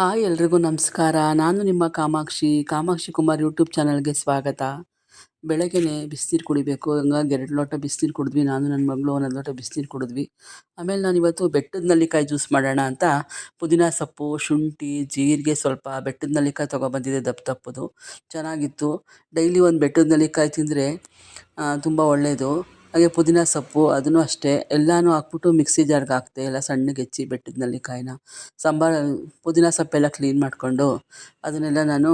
Hi ಎಲ್ರಿಗೂ ನಮಸ್ಕಾರ. ನಾನು ನಿಮ್ಮ ಕಾಮಾಕ್ಷಿ ಕುಮಾರ್ ಯೂಟ್ಯೂಬ್ ಚಾನಲ್ಗೆ ಸ್ವಾಗತ. ಬೆಳಗ್ಗೆನೆ ಬಿಸಿನೀರು ಕುಡಿಬೇಕು. ಹಂಗಾಗಿ 2 ಲೋಟ ಬಿಸಿನೀರು ಕುಡಿದ್ವಿ. ನಾನು ನನ್ನ ಮಗಳು 1 ಲೋಟ ಬಿಸಿನೀರು ಕುಡಿದ್ವಿ. ಆಮೇಲೆ ನಾನಿವತ್ತು ಬೆಟ್ಟದ ನೆಲ್ಲಿಕಾಯಿ ಜ್ಯೂಸ್ ಮಾಡೋಣ ಅಂತ ಪುದೀನ ಸೊಪ್ಪು, ಶುಂಠಿ, ಜೀರಿಗೆ, ಸ್ವಲ್ಪ ಬೆಟ್ಟದ ನೆಲ್ಲಿಕಾಯಿ ತೊಗೊಬಂದಿದ್ದೆ ದಪ್ಪ ದಪ್ಪದು. ಚೆನ್ನಾಗಿತ್ತು. ಡೈಲಿ ಒಂದು ಬೆಟ್ಟದ ನೆಲ್ಲಿಕಾಯಿ ತಿಂದರೆ ತುಂಬ ಒಳ್ಳೆಯದು. ಹಾಗೆ ಪುದೀನ ಸೊಪ್ಪು ಅದನ್ನು ಅಷ್ಟೇ ಎಲ್ಲನೂ ಹಾಕ್ಬಿಟ್ಟು ಮಿಕ್ಸಿ ಜಾರ್ಗೆ ಹಾಕಿದೆ. ಎಲ್ಲ ಸಣ್ಣಗೆ ಹೆಚ್ಚಿ ಬೆಟ್ಟದ ನೆಲ್ಲಿಕಾಯಿನ ಪುದೀನ ಸೊಪ್ಪೆಲ್ಲ ಕ್ಲೀನ್ ಮಾಡಿಕೊಂಡು ಅದನ್ನೆಲ್ಲ ನಾನು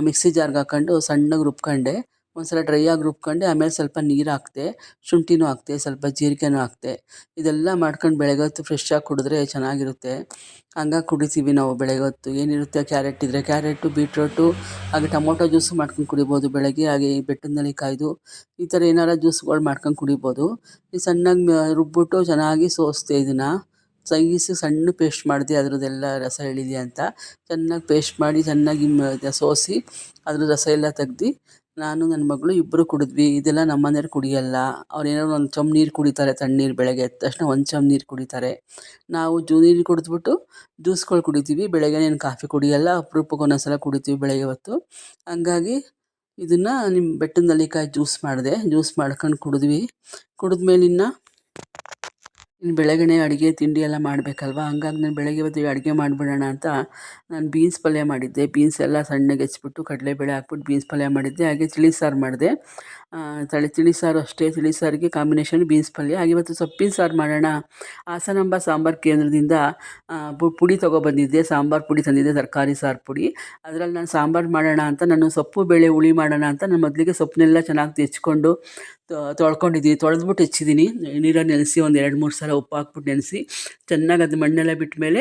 ಮಿಕ್ಸಿ ಜಾರ್ಗೆ ಹಾಕ್ಕೊಂಡು ಸಣ್ಣಗೆ ರುಬ್ಕೊಂಡೆ. ಒಂದು ಸಲ ಡ್ರೈ ಆಗಿ ರುಬ್ಕೊಂಡೆ. ಆಮೇಲೆ ಸ್ವಲ್ಪ ನೀರು ಹಾಕಿದೆ, ಶುಂಠಿನೂ ಹಾಕಿದೆ, ಸ್ವಲ್ಪ ಜೀರಿಗೆನೂ ಹಾಕಿದೆ. ಇದೆಲ್ಲ ಮಾಡ್ಕೊಂಡು ಬೆಳಗ್ಗೆ ಹೊತ್ತು ಫ್ರೆಶ್ಶಾಗಿ ಕುಡಿದ್ರೆ ಚೆನ್ನಾಗಿರುತ್ತೆ. ಹಂಗಾಗಿ ಕುಡಿತೀವಿ ನಾವು ಬೆಳಗ್ಗೆ ಹೊತ್ತು. ಏನಿರುತ್ತೆ, ಕ್ಯಾರೆಟ್ ಇದ್ದರೆ ಕ್ಯಾರೆಟು, ಬೀಟ್ರೋಟು, ಹಾಗೆ ಟೊಮೊಟೊ ಜ್ಯೂಸು ಮಾಡ್ಕೊಂಡು ಕುಡಿಬೋದು ಬೆಳಗ್ಗೆ. ಹಾಗೆ ಈ ಬೆಟ್ಟದ ನೆಲ್ಲಿಕಾಯ್ದು ಈ ಥರ ಏನಾರ ಜ್ಯೂಸ್ಗಳು ಮಾಡ್ಕೊಂಡು ಕುಡಿಬೋದು. ಈ ಸಣ್ಣಗೆ ರುಬ್ಬಿಟ್ಟು ಚೆನ್ನಾಗಿ ಸೋಸಿದೆ. ಇದನ್ನು ಸಣ್ಣ ಪೇಸ್ಟ್ ಮಾಡಿದೆ, ಅದರದ್ದೆಲ್ಲ ರಸ ಎಳೀಲಿ ಅಂತ. ಚೆನ್ನಾಗಿ ಪೇಸ್ಟ್ ಮಾಡಿ ಚೆನ್ನಾಗಿ ಸೋಸಿ ಅದ್ರ ರಸ ಎಲ್ಲ ತೆಗ್ದು ನಾನು ನನ್ನ ಮಗಳು ಇಬ್ಬರು ಕುಡಿದ್ವಿ. ಇದೆಲ್ಲ ನಮ್ಮ ಮನೆಯವ್ರು ಕುಡಿಯಲ್ಲ. ಅವ್ರೇನೋ ಒಂದು ಚಮ್ ನೀರು ಕುಡಿತಾರೆ, ತಣ್ಣೀರು. ಬೆಳಗ್ಗೆ ಎದ್ದ ತಕ್ಷಣ ಒಂದು ಚಮ್ ನೀರು ಕುಡಿತಾರೆ. ನಾವು ನೀರು ಕುಡಿದ್ಬಿಟ್ಟು ಜ್ಯೂಸ್ಗಳು ಕುಡಿತೀವಿ. ಬೆಳಗ್ಗೆ ಏನು ಕಾಫಿ ಕುಡಿಯಲ್ಲ, ಅಪರೂಪಕ್ಕೆ ಒಂದೊಂದು ಸಲ ಕುಡಿತೀವಿ ಬೆಳಗ್ಗೆ ಹೊತ್ತು. ಹಂಗಾಗಿ ಇದನ್ನು ನಿಮ್ಮ ಬೆಟ್ಟದ ನೆಲ್ಲಿಕಾಯಿ ಜ್ಯೂಸ್ ಮಾಡಿದೆ. ಜ್ಯೂಸ್ ಮಾಡ್ಕೊಂಡು ಕುಡಿದ್ವಿ. ಕುಡಿದ್ಮೇಲೆ ಇನ್ನು ಬೆಳಗ್ಗೆನೇ ಅಡುಗೆ ತಿಂಡಿ ಎಲ್ಲ ಮಾಡಬೇಕಲ್ವ. ಹಂಗಾಗಿ ನಾನು ಬೆಳಗ್ಗೆ ಇವತ್ತು ಅಡುಗೆ ಮಾಡಿಬಿಡೋಣ ಅಂತ ನಾನು ಬೀನ್ಸ್ ಪಲ್ಯ ಮಾಡಿದ್ದೆ. ಬೀನ್ಸ್ ಎಲ್ಲ ಸಣ್ಣಗೆ ಹೆಚ್ಚಿಬಿಟ್ಟು ಕಡಲೆಬೇಳೆ ಹಾಕ್ಬಿಟ್ಟು ಬೀನ್ಸ್ ಪಲ್ಯ ಮಾಡಿದ್ದೆ. ಹಾಗೆ ತಿಳಿ ಸಾರು ಮಾಡಿದೆ. ತಿಳಿ ಸಾರು ಅಷ್ಟೇ. ತಿಳಿ ಸಾರಿಗೆ ಕಾಂಬಿನೇಷನ್ ಬೀನ್ಸ್ ಪಲ್ಯ. ಹಾಗೆ ಇವತ್ತು ಸೊಪ್ಪಿನ ಸಾರು ಮಾಡೋಣ. ಹಾಸನಾಂಬ ಸಾಂಬಾರು ಕೇಂದ್ರದಿಂದ ಪುಡಿ ತೊಗೊಬಂದಿದ್ದೆ. ಸಾಂಬಾರು ಪುಡಿ ತಂದಿದ್ದೆ, ತರಕಾರಿ ಸಾರು ಪುಡಿ. ಅದರಲ್ಲಿ ನಾನು ಸಾಂಬಾರು ಮಾಡೋಣ ಅಂತ ನಾನು ಸೊಪ್ಪು ಬೇಳೆ ಹುಳಿ ಮಾಡೋಣ ಅಂತ ನಾನು ಮೊದಲಿಗೆ ಸೊಪ್ಪನ್ನೆಲ್ಲ ಚೆನ್ನಾಗಿ ಹೆಚ್ಕೊಂಡು ತೊಳ್ಕೊಂಡಿದ್ದೀನಿ. ತೊಳೆದ್ಬಿಟ್ಟು ಹೆಚ್ಚಿದ್ದೀನಿ. ನೀರಲ್ಲಿ ನೆನೆಸಿ ಒಂದು 2-3 ಸಲ ಉಪ್ಪು ಹಾಕ್ಬಿಟ್ಟು ನೆನೆಸಿ ಚೆನ್ನಾಗಿ ಅದು ಮಣ್ಣೆಲ್ಲ ಬಿಟ್ಟ ಮೇಲೆ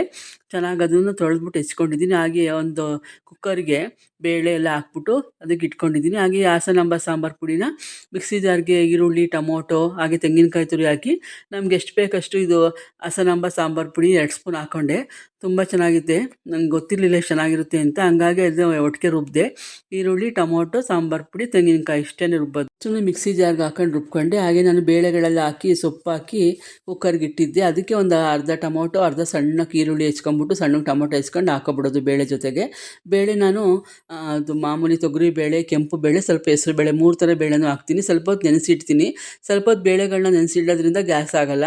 ಚೆನ್ನಾಗಿ ಅದನ್ನು ತೊಳೆದ್ಬಿಟ್ಟು ಹೆಚ್ಕೊಂಡಿದ್ದೀನಿ. ಹಾಗೆ ಒಂದು ಕುಕ್ಕರ್ಗೆ ಬೇಳೆ ಎಲ್ಲ ಹಾಕ್ಬಿಟ್ಟು ಅದಕ್ಕೆ ಇಟ್ಕೊಂಡಿದ್ದೀನಿ. ಹಾಗೆ ಹಾಸನಾಂಬ ಸಾಂಬಾರು ಪುಡಿನ ಮಿಕ್ಸಿ ಜಾರ್ಗೆ ಈರುಳ್ಳಿ, ಟೊಮೊಟೊ, ಹಾಗೆ ತೆಂಗಿನಕಾಯಿ ತುರಿ ಹಾಕಿ ನಮ್ಗೆ ಎಷ್ಟು ಬೇಕಷ್ಟು ಇದು ಹಾಸನಾಂಬ ಸಾಂಬಾರು ಪುಡಿ 2 ಸ್ಪೂನ್ ಹಾಕ್ಕೊಂಡೆ. ತುಂಬ ಚೆನ್ನಾಗಿದೆ. ನಂಗೆ ಗೊತ್ತಿರಲಿಲ್ಲ ಎಷ್ಟು ಚೆನ್ನಾಗಿರುತ್ತೆ ಅಂತ. ಹಂಗಾಗಿ ಅದು ಒಟ್ಟಿಗೆ ರುಬ್ಬಿದೆ. ಈರುಳ್ಳಿ, ಟೊಮೊಟೊ, ಸಾಂಬಾರು ಪುಡಿ, ತೆಂಗಿನಕಾಯಿ ಇಷ್ಟೇ ರುಬ್ಬೋದು. ಸುಮ್ಮನೆ ಮಿಕ್ಸಿ ಜಾರ್ಗೆ ಹಾಕೊಂಡು ರುಬ್ಕೊಂಡೆ. ಹಾಗೆ ನಾನು ಬೇಳೆಗಳೆಲ್ಲ ಹಾಕಿ ಸೊಪ್ಪು ಹಾಕಿ ಕುಕ್ಕರ್ಗೆ ಇಟ್ಟಿದ್ದೆ. ಅದಕ್ಕೆ ಒಂದು ಅರ್ಧ ಟೊಮೊಟೊ, ಅರ್ಧ ಸಣ್ಣಕ್ಕೆ ಈರುಳ್ಳಿ ಹೆಚ್ಕೊಂಬಿಟ್ಟು ಸಣ್ಣಗೆ ಟೊಮೊಟೊ ಹೆಚ್ಕೊಂಡು ಹಾಕೊಬಿಡೋದು ಬೇಳೆ ಜೊತೆಗೆ. ಬೇಳೆ ನಾನು ಅದು ಮಾಮೂಲಿ ತೊಗರಿ ಬೇಳೆ, ಕೆಂಪು ಬೇಳೆ, ಸ್ವಲ್ಪ ಹೆಸರು ಬೇಳೆ, 3 ಥರ ಬೇಳೆನೂ ಹಾಕ್ತೀನಿ. ಸ್ವಲ್ಪ ಹೊತ್ತು ನೆನೆಸಿಡ್ತೀನಿ. ಸ್ವಲ್ಪ ಹೊತ್ತು ಬೇಳೆಗಳನ್ನ ನೆನೆಸಿಡೋದ್ರಿಂದ ಗ್ಯಾಸ್ ಆಗೋಲ್ಲ,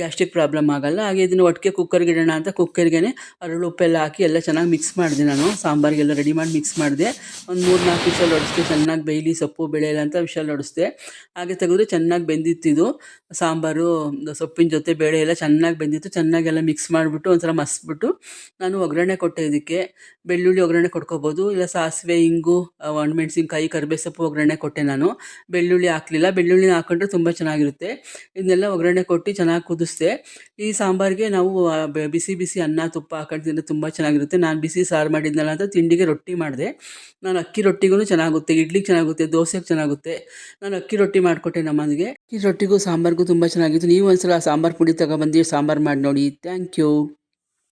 ಗ್ಯಾಸ್ಟ್ರಿಕ್ ಪ್ರಾಬ್ಲಮ್ ಆಗೋಲ್ಲ. ಹಾಗೆ ಇದನ್ನು ಒಟ್ಟಿಗೆ ಕುಕ್ಕರ್ಗೆ ಇಡೋಣ ಅಂತ ಕುಕ್ಕರ್ಗೆ ಅರಳು ಉಪ್ಪೆಲ್ಲ ಹಾಕಿ ಎಲ್ಲ ಚೆನ್ನಾಗಿ ಮಿಕ್ಸ್ ಮಾಡಿದೆ. ನಾನು ಸಾಂಬಾರಿಗೆಲ್ಲ ರೆಡಿ ಮಾಡಿ ಮಿಕ್ಸ್ ಮಾಡಿದೆ. ಒಂದು 3-4 ವಿಷಲ್ ಹೊಡಿಸ್ದೆ. ಚೆನ್ನಾಗಿ ಬೇಯಲಿ ಸೊಪ್ಪು ಬೇಳೆ ಎಲ್ಲ ಅಂತ ವಿಷಲ್ ಹೊಡಿಸ್ದೆ. ಹಾಗೆ ತೆಗೆದ್ರೆ ಚೆನ್ನಾಗಿ ಬೆಂದಿತ್ತಿದು ಸಾಂಬಾರು. ಸೊಪ್ಪಿನ ಜೊತೆ ಬೇಳೆ ಎಲ್ಲ ಚೆನ್ನಾಗಿ ಬೆಂದಿತ್ತು. ಚೆನ್ನಾಗೆಲ್ಲ ಮಿಕ್ಸ್ ಮಾಡಿಬಿಟ್ಟು ಒಂಥರ ಮಸ್ಬಿಟ್ಟು ನಾನು ಒಗ್ಗರಣೆ ಕೊಟ್ಟೆ. ಇದಕ್ಕೆ ಬೆಳ್ಳುಳ್ಳಿ ಒಗ್ಗರಣೆ ಕೊಟ್ಕೋಬೋದು, ಇಲ್ಲ ಸಾಸಿವೆ, ಇಂಗು, ಒಣಮೆಣ್ಸಿನ್ಕಾಯಿ, ಕರಿಬೇವು ಸೊಪ್ಪು ಒಗ್ಗರಣೆ ಕೊಟ್ಟೆ ನಾನು. ಬೆಳ್ಳುಳ್ಳಿ ಹಾಕಲಿಲ್ಲ. ಬೆಳ್ಳುಳ್ಳಿನ ಹಾಕ್ಕೊಂಡ್ರೆ ತುಂಬ ಚೆನ್ನಾಗಿರುತ್ತೆ. ಇದನ್ನೆಲ್ಲ ಒಗ್ಗರಣೆ ಕೊಟ್ಟು ಚೆನ್ನಾಗಿ ಕುದಿಸ್ದೆ. ಈ ಸಾಂಬಾರಿಗೆ ನಾವು ಬಿಸಿ ಬಿಸಿ ಅನ್ನ, ತುಪ್ಪ ಹಾಕೊಂಡು ತಿಂದರೆ ತುಂಬ ಚೆನ್ನಾಗಿರುತ್ತೆ. ನಾನು ಬಿಸಿ ಸಾರು ಮಾಡಿದ್ನಲ್ಲ ಅಂತ ತಿಂಡಿಗೆ ರೊಟ್ಟಿ ಮಾಡಿದೆ. ನಾನು ಅಕ್ಕಿ ರೊಟ್ಟಿಗೂ ಚೆನ್ನಾಗುತ್ತೆ, ಇಡ್ಲಿಗೆ ಚೆನ್ನಾಗುತ್ತೆ, ದೋಸೆಗೆ ಚೆನ್ನಾಗುತ್ತೆ. ನಾನು ಅಕ್ಕಿ ರೊಟ್ಟಿ ಮಾಡಿಕೊಟ್ಟೆ ನಮ್ಮನಿಗೆ. ಈ ರೊಟ್ಟಿಗೂ ಸಾಂಬಾರಿಗೂ ತುಂಬ ಚೆನ್ನಾಗಿತ್ತು. ನೀವು ಒಂದ್ಸಲ ಸಾಂಬಾರು ಪುಡಿ ತೊಗೊಬಂದು ಸಾಂಬಾರು ಮಾಡಿ ನೋಡಿ. Thank you.